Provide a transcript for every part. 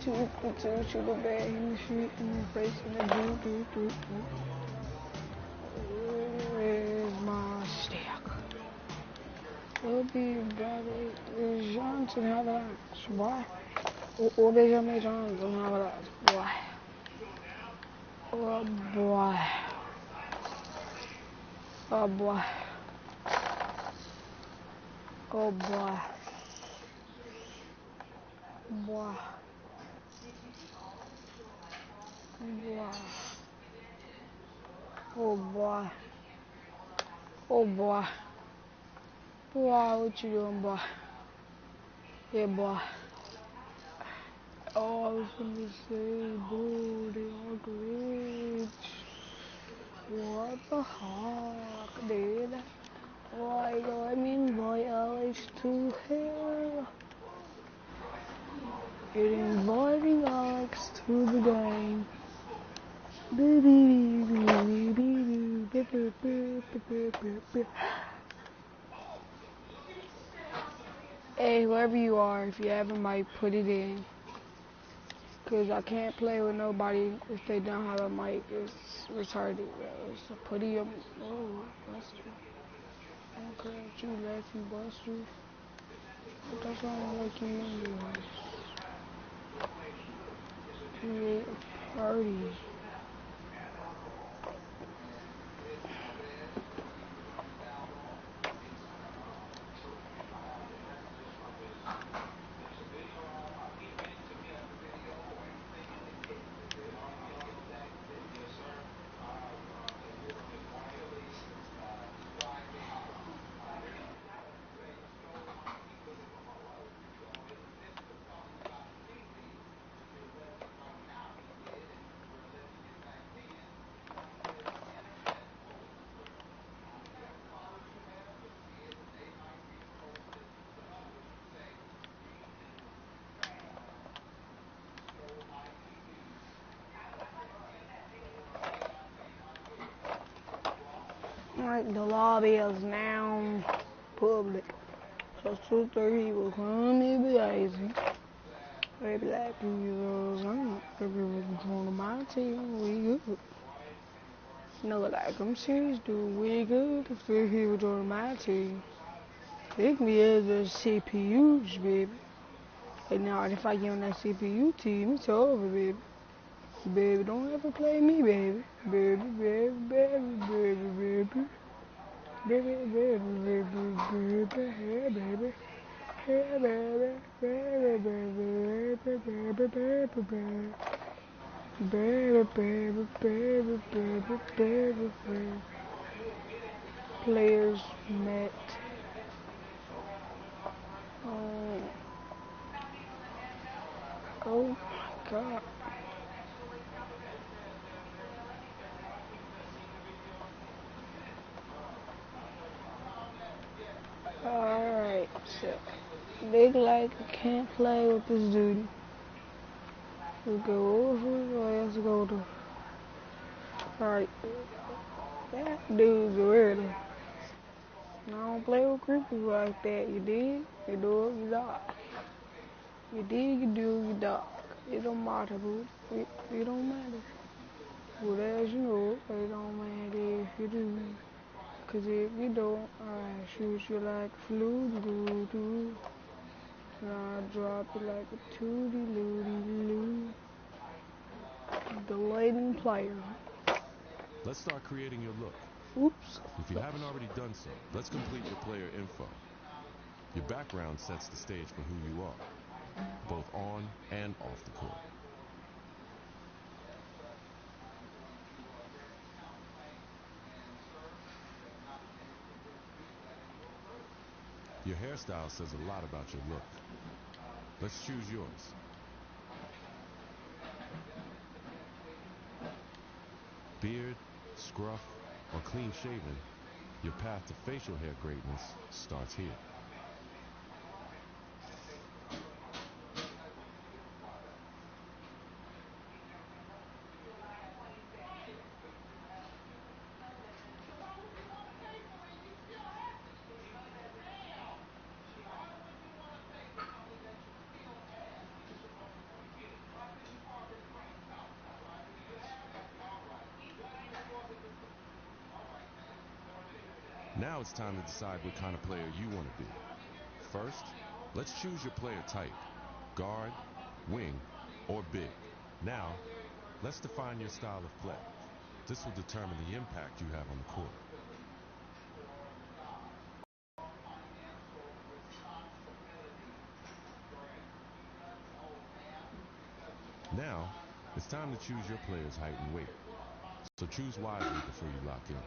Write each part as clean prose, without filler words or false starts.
to the bed in the street in the face in the do. Where's my stick? It'll be brother Johnson Havertz, boy. Or Benjamin Johnson Havertz, boy. Oh boy. Oh boy. Oh boy. Boy. Boy. Oh boy. Oh boy. Boy, what you doing, boy? Yeah, boy. Oh, I was gonna say, boy, they are great. What the fuck, dude? Why do I mean boy Alex to hell? You're inviting Alex to the game. Hey, whoever you are, if you have a mic, put it in. Cause I can't play with nobody if they don't have a mic. It's retarded, bro. So put it in. Oh, bust you. I don't care if you left, you bust you. But that's not like you mean. Create a party. Like the lobby is now public. So 2:30 will come and be lazy. They be like, please, if you was going to my team, we good. No, like, I'm serious, dude, we good. If he was on my team, pick me as a CPUs, baby. And now, if I get on that CPU team, it's over, baby. Baby, don't ever play me, baby. Baby, baby, baby, baby, baby. Baby, baby, baby, baby, hey, baby. Hey, baby, baby, baby, baby, baby, baby. Baby, baby, baby, baby, baby, baby. Players met. Oh my God. Alright, so Big like can't play with this dude. Let's go over. Let's go to. Alright, that dude's weird. I don't play with creepers like that. You dig? You do it, you die. You dig, you do, you die. It don't matter, boo. It don't matter. Well, as you know, it don't matter if you do. Cause if you don't, I shoot you like flu-doo-doo. And I drop it like a tooty-looty-loo. Deleting player. Let's start creating your look. Oops. If you haven't already done so, let's complete your player info. Your background sets the stage for who you are, both on and off the court. Your hairstyle says a lot about your look. Let's choose yours. Beard, scruff, or clean shaven, your path to facial hair greatness starts here. Now it's time to decide what kind of player you want to be. First, let's choose your player type: guard, wing, or big. Now, let's define your style of play. This will determine the impact you have on the court. Now, it's time to choose your player's height and weight. So choose wisely before you lock in.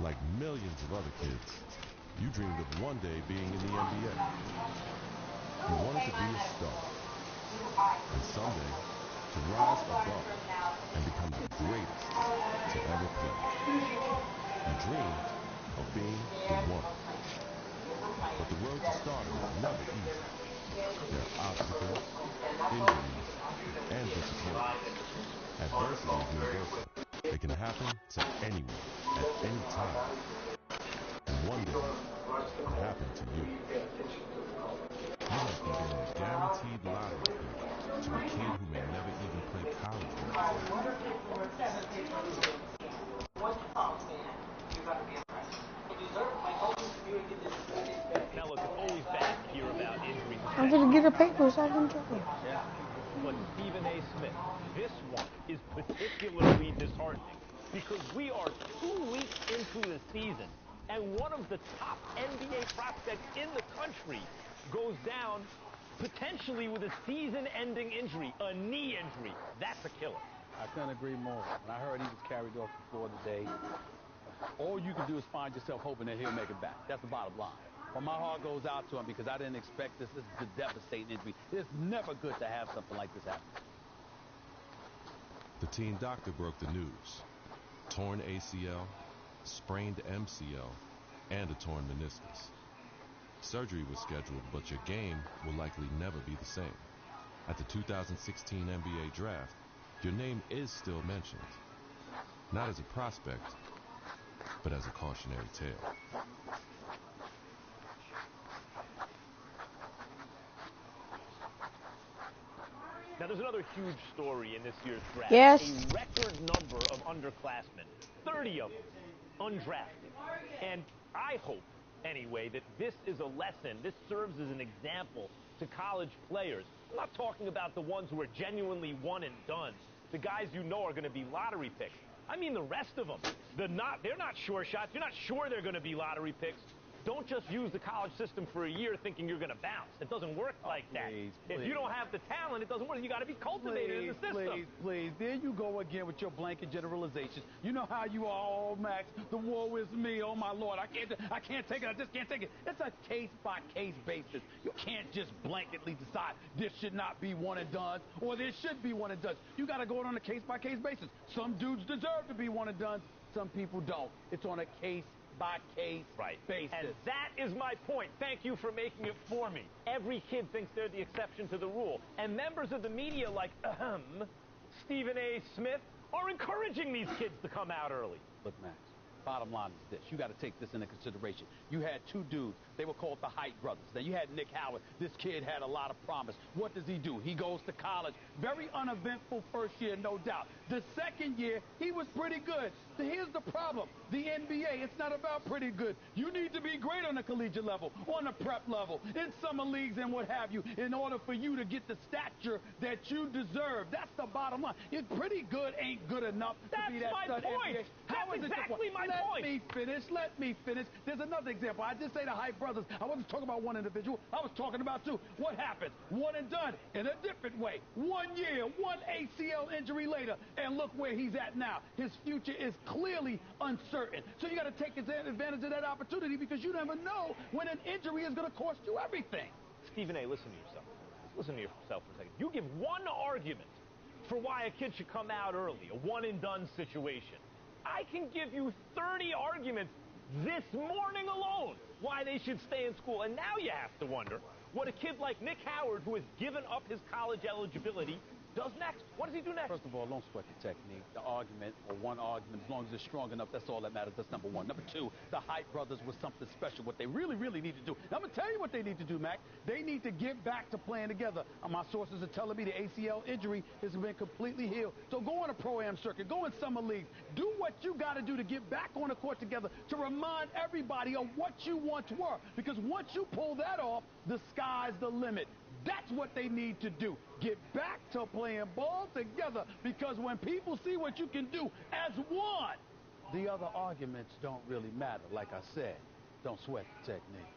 Like millions of other kids, you dreamed of one day being in the NBA. You wanted to be a star, and someday to rise above and become the greatest to ever play. You dreamed of being the one. But the road to stardom is never easy. There are obstacles, injuries, and disappointments. Adversity is universal. It can happen to anyone, at any time. And one day, it happened to you. You went from being a guaranteed lottery pick to a kid who may never even play college ball. Now look, it's always bad to hear about injuries. I'm gonna get a paper so I can tell you. Yeah. But Stephen A. Smith, this one is particularly disheartening because we are 2 weeks into the season and one of the top NBA prospects in the country goes down potentially with a season-ending injury, a knee injury. That's a killer. I couldn't agree more. When I heard he was carried off the floor today, all you can do is find yourself hoping that he'll make it back. That's the bottom line. But my heart goes out to him because I didn't expect this. This is a devastating injury. It's never good to have something like this happen. The team doctor broke the news. Torn ACL, sprained MCL, and a torn meniscus. Surgery was scheduled, but your game will likely never be the same. At the 2016 NBA draft, your name is still mentioned. Not as a prospect, but as a cautionary tale. Now, there's another huge story in this year's draft. Yes. A record number of underclassmen, 30 of them, undrafted. And I hope, anyway, that this is a lesson. This serves as an example to college players. I'm not talking about the ones who are genuinely one and done, the guys you know are going to be lottery picks. I mean the rest of them. They're not sure shots. You're not sure they're going to be lottery picks. Don't just use the college system for a year thinking you're going to bounce. It doesn't work like that. Please. If you don't have the talent, it doesn't work. You got to be cultivated in the system. Please. There you go again with your blanket generalizations. You know how you are, oh, Max. The woe is me. Oh, my Lord. I can't take it. I just can't take it. It's a case-by-case basis. You can't just blanketly decide this should not be one and done or this should be one and done. You got to go on a case-by-case basis. Some dudes deserve to be one and done. Some people don't. It's on a case-by-case basis. And that is my point. Thank you for making it for me. Every kid thinks they're the exception to the rule. And members of the media like, Stephen A. Smith are encouraging these kids to come out early. Look, Max, Bottom line is this. You got to take this into consideration. You had two dudes. They were called the Height brothers. Then you had Nick Howard. This kid had a lot of promise. What does he do? He goes to college. Very uneventful first year, no doubt. The second year, he was pretty good. So here's the problem. The NBA, it's not about pretty good. You need to be great on the collegiate level, on the prep level, in summer leagues and what have you, in order for you to get the stature that you deserve. That's the bottom line. You're pretty good ain't good enough to be that stud NBA. That's exactly my point. Let me finish. There's another example. I just say the Height brothers. I wasn't talking about one individual. I was talking about two. What happens? One and done in a different way. 1 year, one ACL injury later, and look where he's at now. His future is clearly uncertain. So you got to take advantage of that opportunity because you never know when an injury is going to cost you everything. Stephen A., listen to yourself. Listen to yourself for a second. You give one argument for why a kid should come out early, a one-and-done situation. I can give you 30 arguments this morning alone why they should stay in school. And now you have to wonder what a kid like Nick Howard, who has given up his college eligibility, does next. What does he do next? First of all, don't sweat the technique. The argument, or one argument, as long as it's strong enough, that's all that matters. That's number one. Number two, the Height brothers was something special. What they really, really need to do. Now, I'm going to tell you what they need to do, Mac. They need to get back to playing together. My sources are telling me the ACL injury has been completely healed. So go on a pro-am circuit. Go in summer leagues. Do what you got to do to get back on the court together to remind everybody of what you once were. Because once you pull that off, the sky's the limit. That's what they need to do. Get back to playing ball together because when people see what you can do as one, the other arguments don't really matter. Like I said, don't sweat the technique.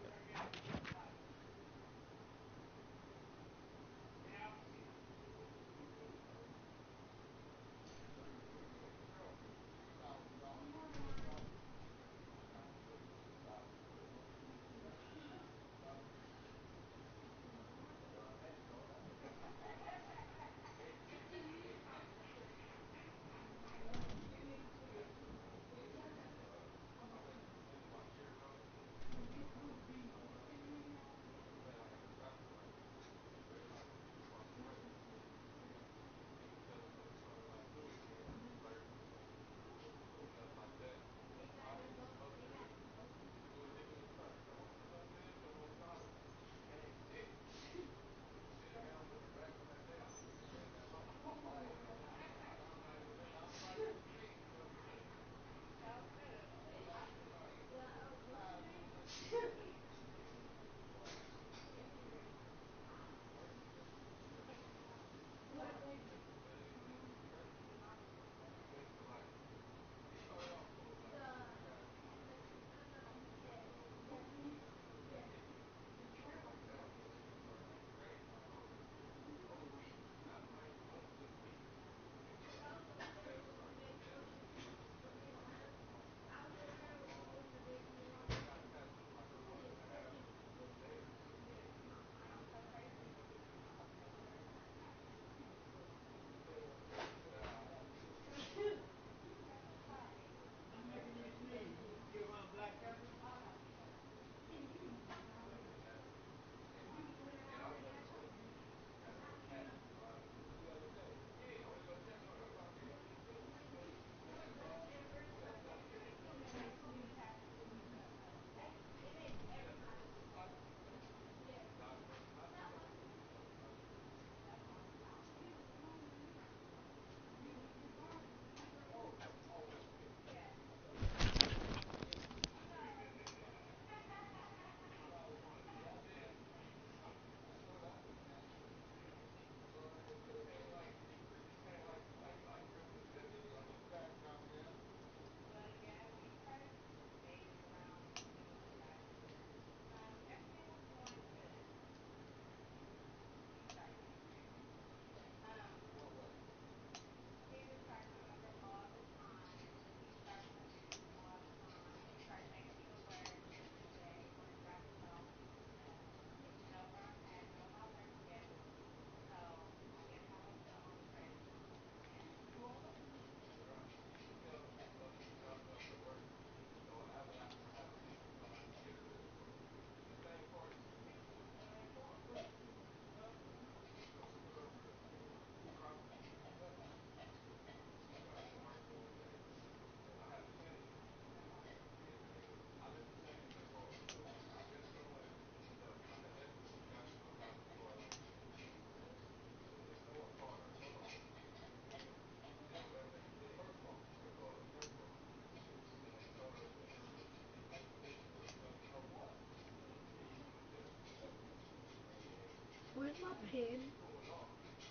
pen.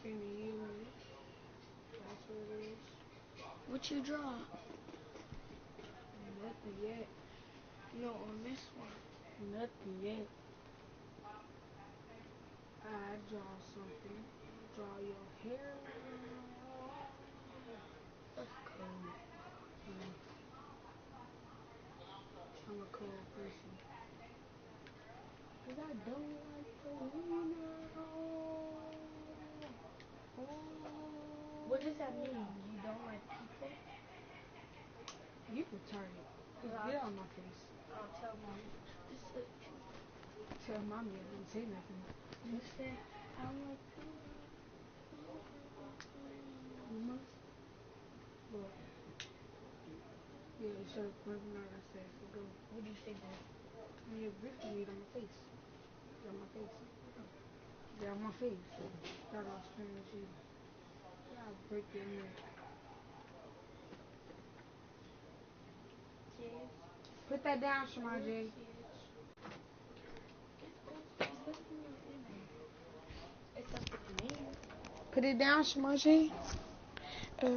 And you. That's what it is. What you draw? Nothing yet. No, on this one. Nothing yet. I draw something. Draw your hair. That's cool. I'm a cool person. Cause I don't like the winner. What does that mean? You don't like people? You retarded. Get on my face. I'll tell mommy. Tell mommy I didn't say nothing. You said I don't like people. You must. Well, yeah, so what am I gonna say? So go. What do you say then? You're breathing it on my face. Get on my face. Get on my face. Start off screaming at you. Yeah, I'll break your neck. Kids. Put that down, Shamaji. It's up to me. Put it down, Shamaji. The